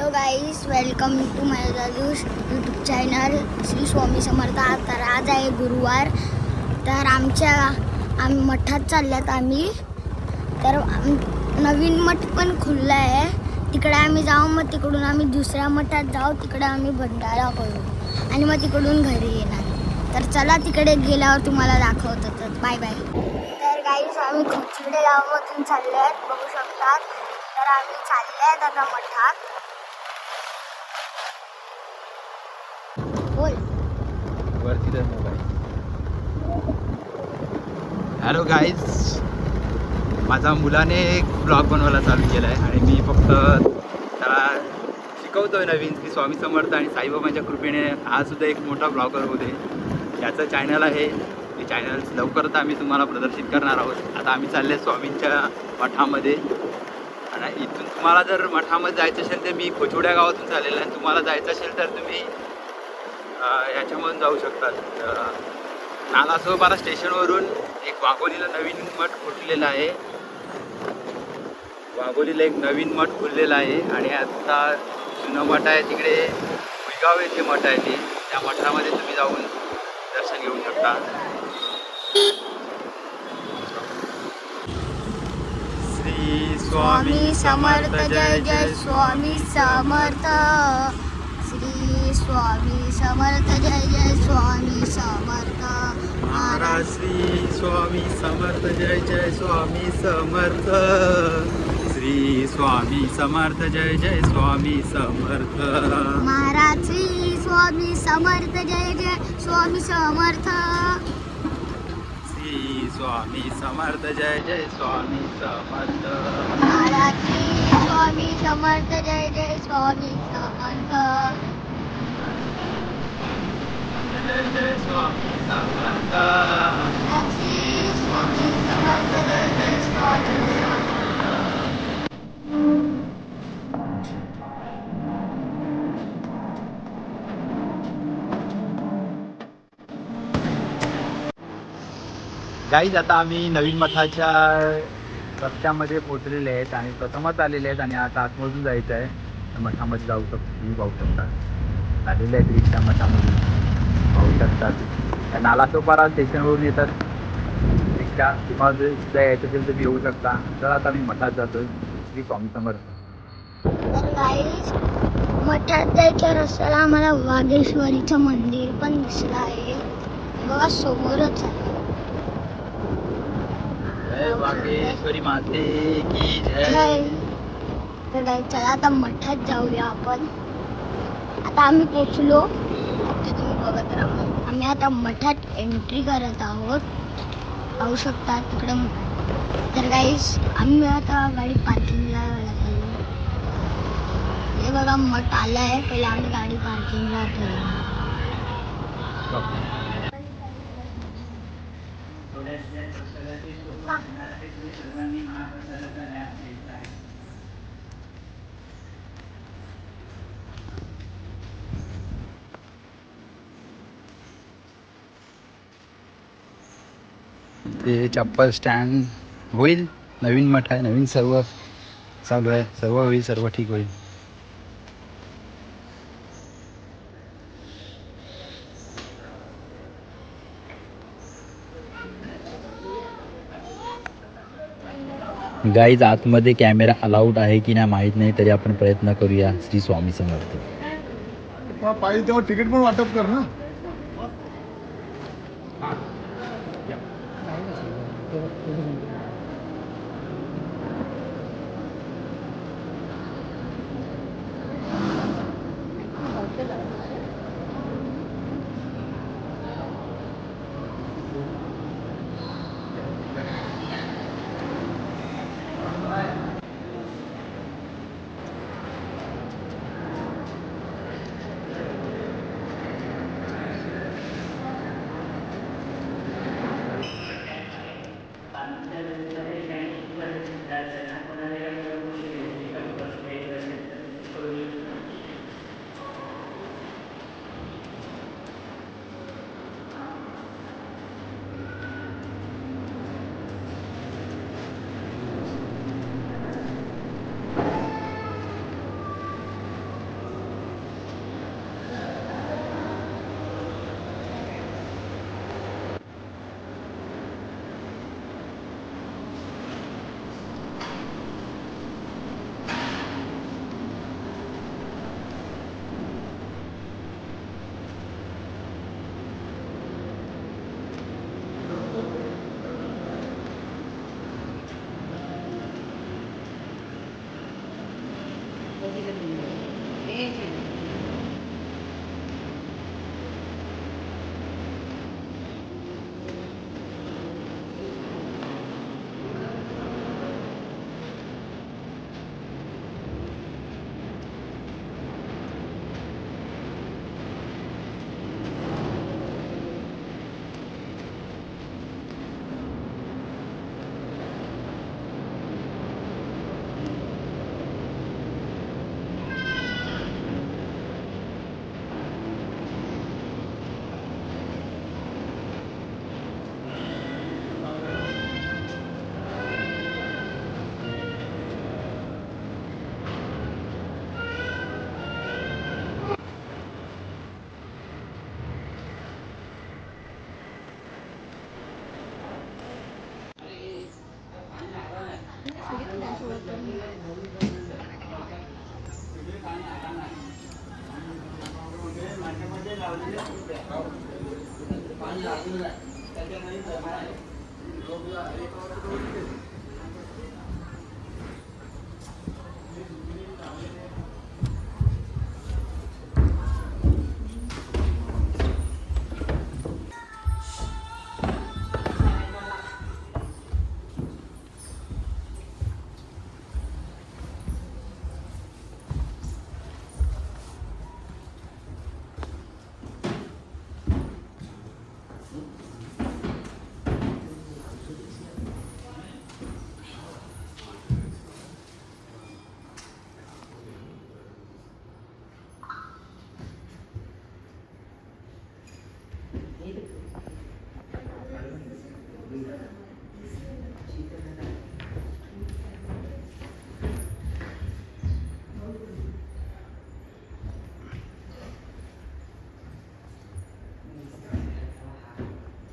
Hello guys, welcome to my YouTube channel Shri Swami Samarth. तर आज आहे गुरुवार. तर आम्ही मठात चालल्यात आम्ही. तर नवीन मठ पण खुलला आहे. तिकडे आम्ही जाऊ, मग तिकडून आम्ही दुसऱ्या मठात जाऊ. तिकडे आम्ही भंडारा करू आणि मग तिकडून घरी येणार. तर चला, तिकडे गेल्यावर तुम्हाला दाखवतो. तर बाय बाय. तर गाईज, आम्ही खोचिकडे गावामधून चालले आहेत, बघू शकतात. तर आम्ही चालले आहेत आता मठात. वरती मोबाईल. हॅलो गाईज, माझ्या मुलाने एक ब्लॉग बनवायला चालू केला आहे आणि मी फक्त त्याला शिकवतोय नवीन की स्वामी समर्थ आणि साईबाबांच्या कृपेने हा सुद्धा एक मोठा ब्लॉगर होते. त्याचं चॅनल आहे. ते चॅनल लवकरच आम्ही तुम्हाला प्रदर्शित करणार आहोत. आता आम्ही चालले स्वामींच्या मठामध्ये आणि इथून तुम्हाला जर मठामध्ये जायचं असेल तर मी खोचोड्या गावातून चाललेलं आहे. तुम्हाला जायचं असेल तर तुम्ही याच्यामधून जाऊ शकतात. नालासोपारा स्टेशनवरून एक वाघोलीला नवीन मठ खुललेला आहे. वाघोलीला एक नवीन मठ खुललेला आहे आणि आता जुनं मठ आहे तिकडे भुईगाव येथे मठ आहे. ते त्या मठामध्ये तुम्ही जाऊन दर्शन घेऊ शकता. श्री स्वामी समर्थ. जय जय स्वामी समर्थ. श्री स्वामी समर्थ. जय जय स्वामी समर्थ. महाराज श्री स्वामी समर्थ. जय जय स्वामी समर्थ. श्री स्वामी समर्थ. जय जय स्वामी समर्थ. महाराज श्री स्वामी समर्थ. जय जय स्वामी समर्थ. श्री स्वामी समर्थ. जय जय स्वामी समर्थ. महाराज श्री स्वामी समर्थ. जय जय स्वामी समर्थ. जय जय स्वामी समर्थ. श्री स्वामी समर्थ. जय जय स्वामी समर्थ. गाईज, आता आम्ही नवीन मठाच्या रस्त्यामध्ये पोहोचलेले आहेत आणि प्रथमच आलेले आहेत आणि आता आतमधून जायचं आहे. तर मठामध्ये जाऊ शकतो. तुम्ही पाहू शकता आलेले आहेत रिक्षा मठामध्ये. पाहू शकतात त्या नालासोपारा स्टेशनवरून येतात रिक्षा. तुम्हाला सुद्धा यायचं असेल तर मी येऊ शकता. तर आता मी मठात जातोय. श्री स्वामी समर्थ. तर गाईज, मठात जायच्या रस्त्याला आम्हाला वाघेश्वरीचं मंदिर पण दिसलं आहे. बघा, समोरच आहे. जय वागेश्वरी माते की जय. तर गाईज, चला आता मठात जाऊया आपण. आता आम्ही पोचलो. ते तुम्ही बघत राहा. आम्ही आता मठात एंट्री करत आहोत. पाहू शकता तिकडं. तर गाईज, आम्ही आता गाडी पार्किंगला लागलो. हे बघा, मठ आलं आहे. पहिले आम्ही गाडी पार्किंगला ठेवली. ते चप्पल स्टँड होईल. नवीन मठ आहे. नवीन सर्व चालू आहे. सर्व होईल. सर्व ठीक होईल. गाईज, आतमध्ये कॅमेरा अलाउड आहे की नाही माहीत नाही, तरी आपण प्रयत्न करूया. श्री स्वामी समर्थ. पाहिजे तेव्हा तिकीट पण वाटप कर ना.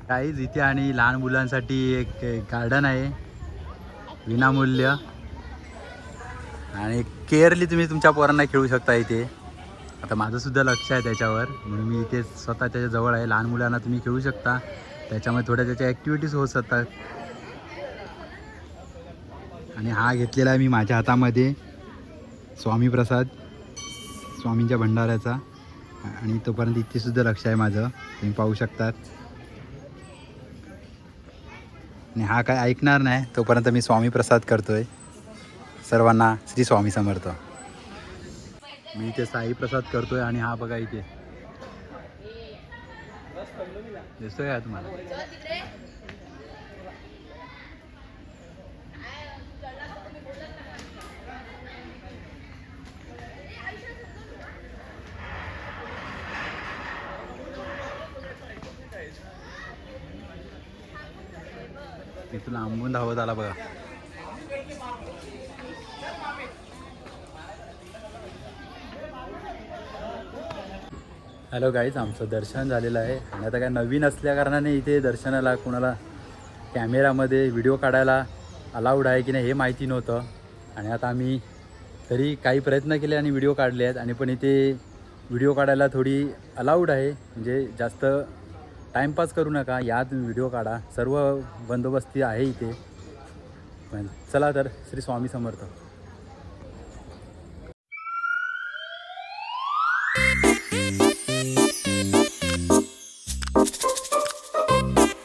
काहीच इथे आणि लहान मुलांसाठी एक गार्डन आहे विनामूल्य आणि केअरली तुम्ही तुमच्या पोरांना खेळू शकता इथे. आता माझं सुद्धा लक्ष आहे त्याच्यावर म्हणून मी इथे स्वतः त्याच्या जवळ आहे. लहान मुलांना तुम्ही खेळू शकता त्याच्यामध्ये थोड्या त्याच्या ॲक्टिव्हिटीज होत असतात. आणि हा घेतलेला आहे मी माझ्या हातामध्ये स्वामी प्रसाद स्वामींच्या भंडाऱ्याचा आणि तोपर्यंत इथे सुद्धा लक्ष आहे माझं तुम्ही पाहू शकतात. आणि हा काय ऐकणार नाही तोपर्यंत मी स्वामी प्रसाद करतोय. सर्वांना श्री स्वामी समर्थ. मी इथे साई प्रसाद करतोय आणि हा बघा इथे दिसतोय का तुम्हाला. मी तुला आंबून धावत आला बघा. हॅलो गाईज, आमचं दर्शन झालेलं आहे आणि आता काय नवीन असल्या कारणाने इथे दर्शनाला कोणाला कॅमेरामध्ये व्हिडिओ काढायला अलाउड आहे की नाही हे माहिती नव्हतं. आणि आता आम्ही तरी काही प्रयत्न केले आणि व्हिडिओ काढले आहेत आणि पण इथे व्हिडिओ काढायला थोडी अलाउड आहे. म्हणजे जास्त टाईमपास करू नका, या तुम्ही व्हिडिओ काढा, सर्व बंदोबस्ती आहे इथे. पण चला तर श्री स्वामी समर्थ.